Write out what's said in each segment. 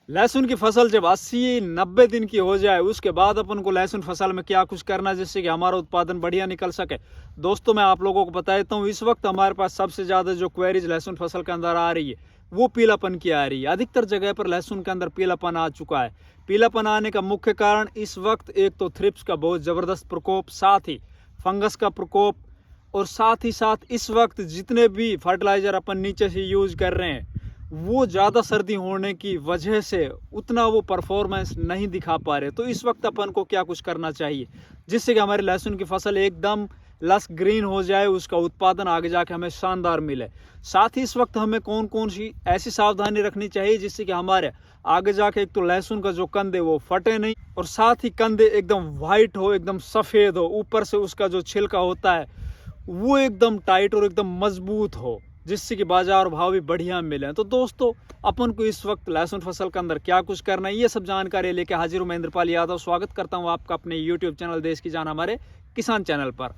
लहसुन की फसल जब 80-90 दिन की हो जाए उसके बाद अपन को लहसुन फसल में क्या कुछ करना है जिससे कि हमारा उत्पादन बढ़िया निकल सके। दोस्तों मैं आप लोगों को बता देता हूँ, इस वक्त हमारे पास सबसे ज़्यादा जो क्वेरीज लहसुन फसल के अंदर आ रही है वो पीलापन की आ रही है। अधिकतर जगह पर लहसुन के अंदर पीलापन आ चुका है। पीलापन आने का मुख्य कारण इस वक्त एक तो थ्रिप्स का बहुत ज़बरदस्त प्रकोप, साथ ही फंगस का प्रकोप, और साथ ही साथ इस वक्त जितने भी फर्टिलाइज़र अपन नीचे से यूज कर रहे हैं वो ज़्यादा सर्दी होने की वजह से उतना वो परफॉर्मेंस नहीं दिखा पा रहे। तो इस वक्त अपन को क्या कुछ करना चाहिए जिससे कि हमारे लहसुन की फसल एकदम लस ग्रीन हो जाए, उसका उत्पादन आगे जाके हमें शानदार मिले। साथ ही इस वक्त हमें कौन कौन सी ऐसी सावधानी रखनी चाहिए जिससे कि हमारे आगे जाके एक तो लहसुन का जो कंदे वो फटे नहीं, और साथ ही कंदे एकदम वाइट हो, एकदम सफ़ेद हो, ऊपर से उसका जो छिलका होता है वो एकदम टाइट और एकदम मजबूत हो, जिससे कि बाजार भाव भी बढ़िया मिले। तो दोस्तों अपन को इस वक्त लहसुन फसल के अंदर क्या कुछ करना है ये सब जानकारी लेके हाजिर हूँ मैं इंद्रपाल यादव। स्वागत करता हूँ आपका अपने YouTube चैनल देश की जान हमारे किसान चैनल पर।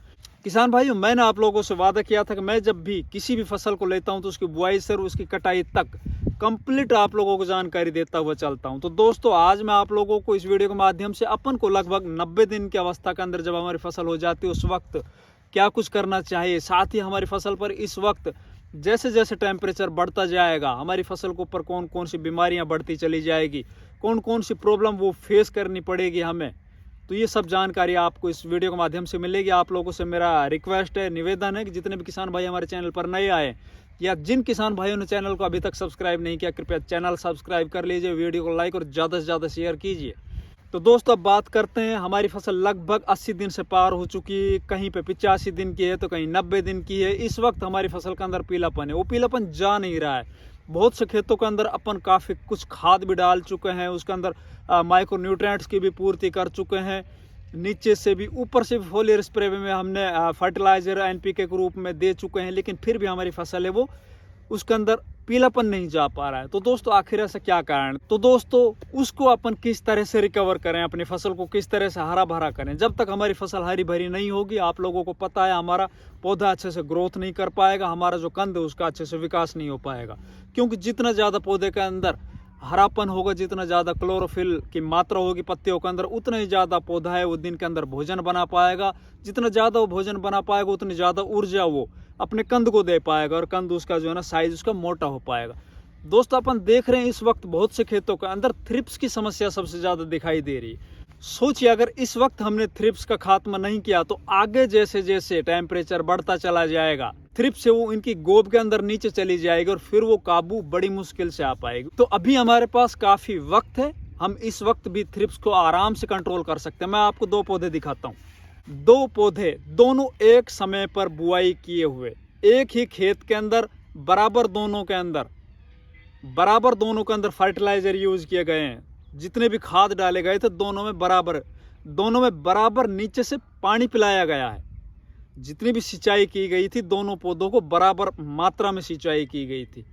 किसान भाइयों, मैंने आप लोगों से वादा किया था कि मैं जब भी किसी भी फसल को लेता हूँ तो उसकी बुआई से उसकी कटाई तक कंप्लीट आप लोगों को जानकारी देता हुआ चलता हूँ। तो दोस्तों आज मैं आप लोगों को इस वीडियो के माध्यम से अपन को लगभग 90 दिन की अवस्था के अंदर जब हमारी फसल हो जाती है उस वक्त क्या कुछ करना चाहिए, साथ ही हमारी फसल पर इस वक्त जैसे जैसे टेम्परेचर बढ़ता जाएगा हमारी फसल के ऊपर कौन कौन सी बीमारियां बढ़ती चली जाएगी, कौन कौन सी प्रॉब्लम वो फेस करनी पड़ेगी हमें, तो ये सब जानकारी आपको इस वीडियो के माध्यम से मिलेगी। आप लोगों से मेरा रिक्वेस्ट है, निवेदन है कि जितने भी किसान भाई हमारे चैनल पर नए आए या जिन किसान भाइयों ने चैनल को अभी तक सब्सक्राइब नहीं किया, कृपया चैनल सब्सक्राइब कर लीजिए, वीडियो को लाइक और ज़्यादा से ज़्यादा शेयर कीजिए। तो दोस्तों अब बात करते हैं, हमारी फसल लगभग 80 दिन से पार हो चुकी है, कहीं पे 85 दिन की है तो कहीं 90 दिन की है। इस वक्त हमारी फसल के अंदर पीलापन है, वो पीलापन जा नहीं रहा है। बहुत से खेतों के अंदर अपन काफ़ी कुछ खाद भी डाल चुके हैं, उसके अंदर माइक्रो न्यूट्रिएंट्स की भी पूर्ति कर चुके हैं, नीचे से भी ऊपर से भी फोलियर स्प्रे में हमने फर्टिलाइज़र NPK के रूप में दे चुके हैं, लेकिन फिर भी हमारी फसल है वो उसके अंदर पीलापन नहीं जा पा रहा है। तो दोस्तों आखिर ऐसा क्या कारण? तो दोस्तों उसको अपन किस तरह से रिकवर करें, अपनी फसल को किस तरह से हरा भरा करें। जब तक हमारी फसल हरी भरी नहीं होगी, आप लोगों को पता है हमारा पौधा अच्छे से ग्रोथ नहीं कर पाएगा, हमारा जो कंद है उसका अच्छे से विकास नहीं हो पाएगा। क्योंकि जितना ज़्यादा पौधे के अंदर हरापन होगा, जितना ज़्यादा क्लोरोफिल की मात्रा होगी पत्तियों के अंदर, उतना ही ज़्यादा पौधा है वो दिन के अंदर भोजन बना पाएगा। जितना ज़्यादा वो भोजन बना पाएगा उतनी ज़्यादा ऊर्जा वो अपने कंद को दे पाएगा और कंद उसका जो है ना साइज उसका मोटा हो पाएगा। दोस्तों अपन देख रहे हैं इस वक्त बहुत से खेतों के अंदर थ्रिप्स की समस्या सबसे ज़्यादा दिखाई दे रही है। सोचिए अगर इस वक्त हमने थ्रिप्स का खात्मा नहीं किया तो आगे जैसे जैसे टेम्परेचर बढ़ता चला जाएगा थ्रिप्स से वो इनकी गोब के अंदर नीचे चली जाएगी और फिर वो काबू बड़ी मुश्किल से आ पाएगी। तो अभी हमारे पास काफ़ी वक्त है, हम इस वक्त भी थ्रिप्स को आराम से कंट्रोल कर सकते हैं। मैं आपको दो पौधे दिखाता हूँ, दो पौधे दोनों एक समय पर बुआई किए हुए, एक ही खेत के अंदर बराबर दोनों के अंदर फर्टिलाइजर यूज किए गए हैं। जितने भी खाद डाले गए थे दोनों में बराबर नीचे से पानी पिलाया गया है। जितनी भी सिंचाई की गई थी दोनों पौधों को बराबर मात्रा में सिंचाई की गई थी।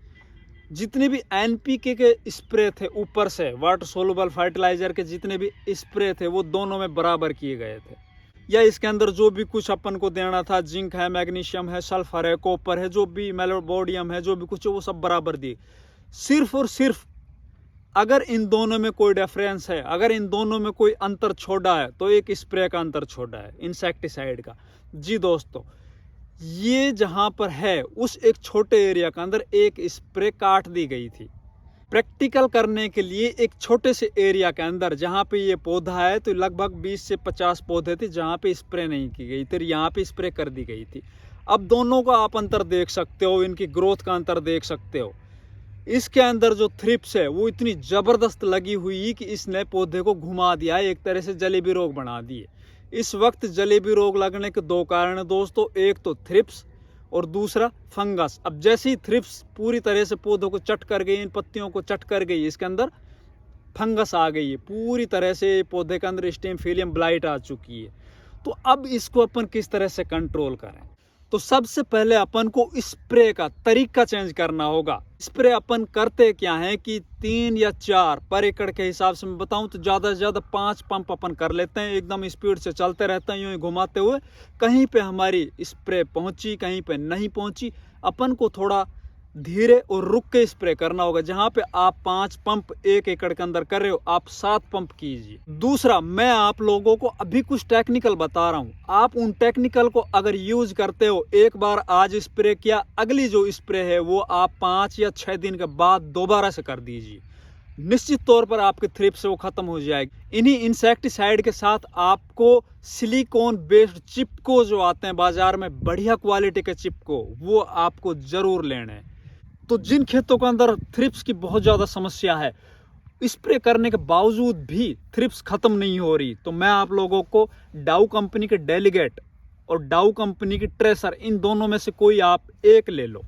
जितने भी NPK के स्प्रे थे ऊपर से वाटर सोलुबल फर्टिलाइजर के जितने भी स्प्रे थे वो दोनों में बराबर किए गए थे। या इसके अंदर जो भी कुछ अपन को देना था, जिंक है, मैग्नीशियम है, सल्फर है, कॉपर है, जो भी मेलोबोडियम है, जो भी कुछ है वो सब बराबर दिए। सिर्फ और सिर्फ अगर इन दोनों में कोई डिफरेंस है, अगर इन दोनों में कोई अंतर छोड़ा है तो एक स्प्रे का अंतर छोड़ा है, इंसेक्टिसाइड का। जी दोस्तों, ये जहां पर है उस एक छोटे एरिया के अंदर एक स्प्रे काट दी गई थी प्रैक्टिकल करने के लिए। एक छोटे से एरिया के अंदर जहां पे ये पौधा है तो लगभग 20 से 50 पौधे थे जहां पे स्प्रे नहीं की गई थी, यहाँ पे स्प्रे कर दी गई थी। अब दोनों का आप अंतर देख सकते हो, इनकी ग्रोथ का अंतर देख सकते हो। इसके अंदर जो थ्रिप्स है वो इतनी ज़बरदस्त लगी हुई कि इसने पौधे को घुमा दिया है, एक तरह से जलेबी रोग बना दिए। इस वक्त जलेबी रोग लगने के दो कारण है दोस्तों, एक तो थ्रिप्स और दूसरा फंगस। अब जैसे ही थ्रिप्स पूरी तरह से पौधों को चट कर गई, इन पत्तियों को चट कर गई, इसके अंदर फंगस आ गई है, पूरी तरह से पौधे के अंदर स्टेमफिलियम ब्लाइट आ चुकी है। तो अब इसको अपन किस तरह से कंट्रोल करें? तो सबसे पहले अपन को स्प्रे का तरीका चेंज करना होगा। स्प्रे अपन करते क्या है कि 3 या 4 पर एकड़ के हिसाब से मैं बताऊं तो ज़्यादा से ज़्यादा 5 पंप अपन कर लेते हैं, एकदम स्पीड से चलते रहते हैं यूँ ही घुमाते हुए। कहीं पे हमारी स्प्रे पहुंची, कहीं पे नहीं पहुंची, अपन को थोड़ा धीरे और रुक के स्प्रे करना होगा। जहां पे आप 5 पंप 1 एकड़ के अंदर कर रहे हो, आप 7 पंप कीजिए। दूसरा, मैं आप लोगों को अभी कुछ टेक्निकल बता रहा हूं, आप उन टेक्निकल को अगर यूज करते हो, एक बार आज स्प्रे किया, अगली जो स्प्रे है वो आप 5 या 6 दिन के बाद दोबारा से कर दीजिए। निश्चित तौर पर आपके थ्रिप्स वो खत्म हो जाएगी। इन्हीं इंसेक्टिसाइड के साथ आपको सिलिकॉन बेस्ड चिपको जो आते हैं बाजार में, बढ़िया क्वालिटी के चिपको, वो आपको जरूर लेने हैं। तो जिन खेतों के अंदर थ्रिप्स की बहुत ज़्यादा समस्या है, स्प्रे करने के बावजूद भी थ्रिप्स खत्म नहीं हो रही, तो मैं आप लोगों को डाउ कंपनी के डेलीगेट और डाउ कंपनी की ट्रेसर, इन दोनों में से कोई आप एक ले लो।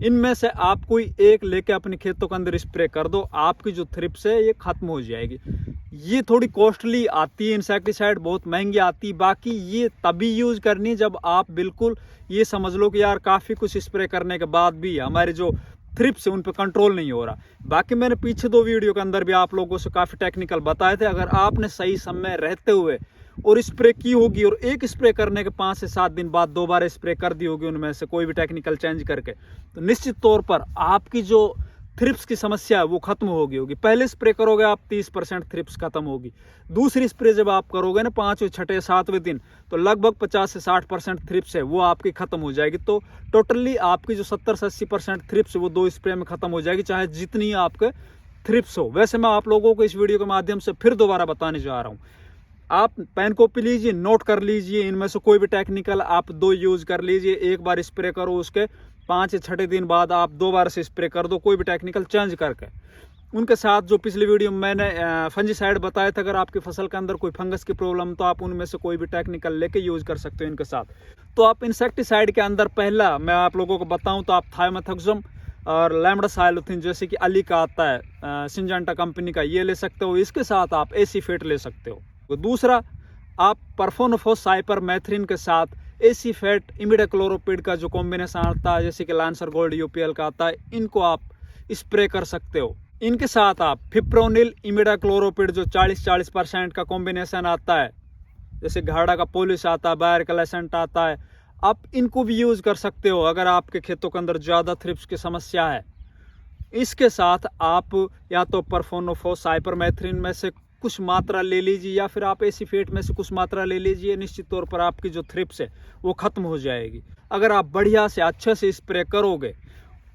इनमें से आप कोई एक लेके अपने खेतों के अंदर स्प्रे कर दो, आपकी जो थ्रिप्स है ये खत्म हो जाएगी। ये थोड़ी कॉस्टली आती है इंसेक्टिसाइड, बहुत महंगी आती है। बाकी ये तभी यूज करनी जब आप बिल्कुल ये समझ लो कि यार काफ़ी कुछ स्प्रे करने के बाद भी हमारे जो थ्रिप्स है उन पर कंट्रोल नहीं हो रहा। बाकी मैंने पीछे 2 वीडियो के अंदर भी आप लोगों से काफ़ी टेक्निकल बताए थे। अगर आपने सही समय रहते हुए और स्प्रे की होगी और एक स्प्रे करने के 5 से 7 दिन बाद दोबारा स्प्रे कर दी होगी उनमें से कोई भी टेक्निकल चेंज करके, तो निश्चित तौर पर आपकी जो थ्रिप्स की समस्या है वो खत्म होगी। पहले स्प्रे करोगे आप 30% थ्रिप्स खत्म होगी। दूसरी स्प्रे जब आप करोगे ना 5वें 6वें 7वें दिन, तो लगभग 50 से 60% थ्रिप्स है वो आपकी खत्म हो जाएगी। तो टोटली आपकी जो 70 से 80% थ्रिप्स है वो 2 स्प्रे में खत्म हो जाएगी, चाहे जितनी आपके थ्रिप्स हो। वैसे मैं आप लोगों को इस वीडियो के माध्यम से फिर दोबारा बताने जा रहा हूँ, आप पेन कॉपी लीजिए, नोट कर लीजिए, इनमें से कोई भी टेक्निकल आप 2 यूज कर लीजिए। एक बार स्प्रे करो, उसके 5 या 6 दिन बाद आप दोबारा से स्प्रे कर दो, कोई भी टेक्निकल चेंज करके। उनके साथ जो पिछली वीडियो में मैंने फंजीसाइड बताया था, अगर आपकी फसल के अंदर कोई फंगस की प्रॉब्लम, तो आप उनमें से कोई भी टेक्निकल लेके यूज कर सकते हो इनके साथ। तो आप इंसेक्टिसाइड के अंदर पहला मैं आप लोगों को बताऊं तो आप थाइमेथाक्सम और लैम्डासाइलोथिन, जैसे कि अली का आता है सिंजेंटा कंपनी का, ये ले सकते हो। इसके साथ आप एसीफेट ले सकते हो। दूसरा, आप परफोनोफोस साइपरमेथ्रिन के साथ एसीफेट इमिडाक्लोरोपिड का जो कॉम्बिनेशन आता है, जैसे कि लांसर गोल्ड यूपीएल का आता है, इनको आप स्प्रे कर सकते हो। इनके साथ आप फिप्रोनिल इमिडाक्लोरोपिड जो 40% का कॉम्बिनेशन आता है, जैसे घाड़ा का पोलिस आता है, बायर कलेसेंट आता है, आप इनको भी यूज कर सकते हो अगर आपके खेतों के अंदर ज़्यादा थ्रिप्स की समस्या है। इसके साथ आप या तो परफोनोफोस साइपरमेथ्रिन में से कुछ मात्रा ले लीजिए, या फिर आप एसीफेट में से कुछ मात्रा ले लीजिए। निश्चित तौर पर आपकी जो थ्रिप्स है वो खत्म हो जाएगी। अगर आप बढ़िया से अच्छे से स्प्रे करोगे,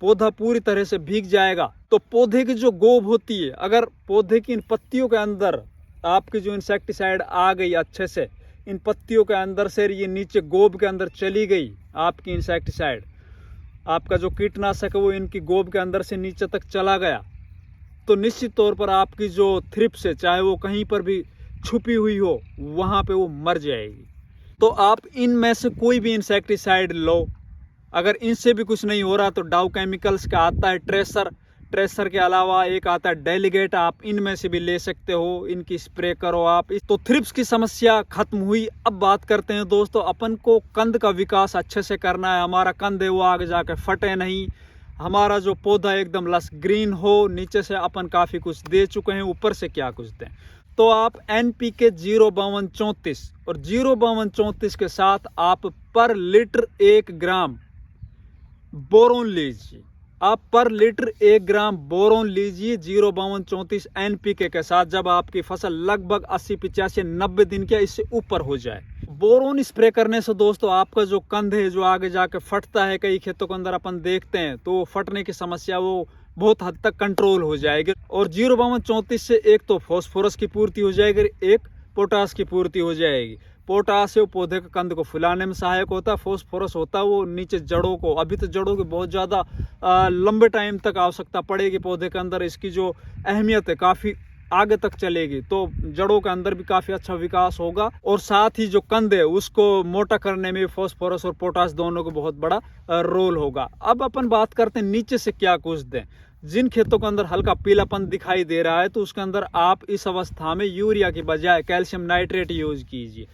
पौधा पूरी तरह से भीग जाएगा। तो पौधे की जो गोब होती है, अगर पौधे की इन पत्तियों के अंदर आपकी जो इंसेक्टिसाइड आ गई अच्छे से, इन पत्तियों के अंदर से ये नीचे गोब के अंदर चली गई आपकी इंसेक्टिसाइड, आपका जो कीटनाशक है वो इनकी गोब के अंदर से नीचे तक चला गया, तो निश्चित तौर पर आपकी जो थ्रिप्स है, चाहे वो कहीं पर भी छुपी हुई हो, वहाँ पे वो मर जाएगी। तो आप इनमें से कोई भी इंसेक्टिसाइड लो। अगर इनसे भी कुछ नहीं हो रहा तो डाउ केमिकल्स का आता है ट्रेसर के अलावा एक आता है डेलीगेट, आप इनमें से भी ले सकते हो, इनकी स्प्रे करो आप। तो थ्रिप्स की समस्या खत्म हुई। अब बात करते हैं दोस्तों, अपन को कंद का विकास अच्छे से करना है। हमारा कंद है वो आगे जाके फटे नहीं, हमारा जो पौधा एकदम लस ग्रीन हो। नीचे से अपन काफ़ी कुछ दे चुके हैं, ऊपर से क्या कुछ दें। तो आप NPK 05234 और 05234 के साथ आप पर लीटर 1 ग्राम बोरोन लीजिए। आप पर लीटर 1 ग्राम बोरोन लीजिए 05234 NPK के साथ, जब आपकी फसल लगभग 80 85 90 दिन के इससे ऊपर हो जाए। बोरोन स्प्रे करने से दोस्तों आपका जो कंद है जो आगे जाके फटता है, कई खेतों के अंदर अपन देखते हैं, तो फटने की समस्या वो बहुत हद तक कंट्रोल हो जाएगी। और 05234 से एक तो फास्फोरस की पूर्ति हो जाएगी, एक पोटास की पूर्ति हो जाएगी। पोटास है वो पौधे के कंद को फुलाने में सहायक होता है, फास्फोरस होता है वो नीचे जड़ों को, अभी तो जड़ों की बहुत ज़्यादा लंबे टाइम तक आवश्यकता पड़ेगी पौधे के अंदर, इसकी जो अहमियत है काफ़ी आगे तक चलेगी। तो जड़ों के अंदर भी काफ़ी अच्छा विकास होगा, और साथ ही जो कंद है उसको मोटा करने में फास्फोरस और पोटास दोनों को बहुत बड़ा रोल होगा। अब अपन बात करते हैं नीचे से क्या कुछ दें। जिन खेतों के अंदर हल्का पीलापन दिखाई दे रहा है, तो उसके अंदर आप इस अवस्था में यूरिया की बजाय कैल्शियम नाइट्रेट यूज कीजिए।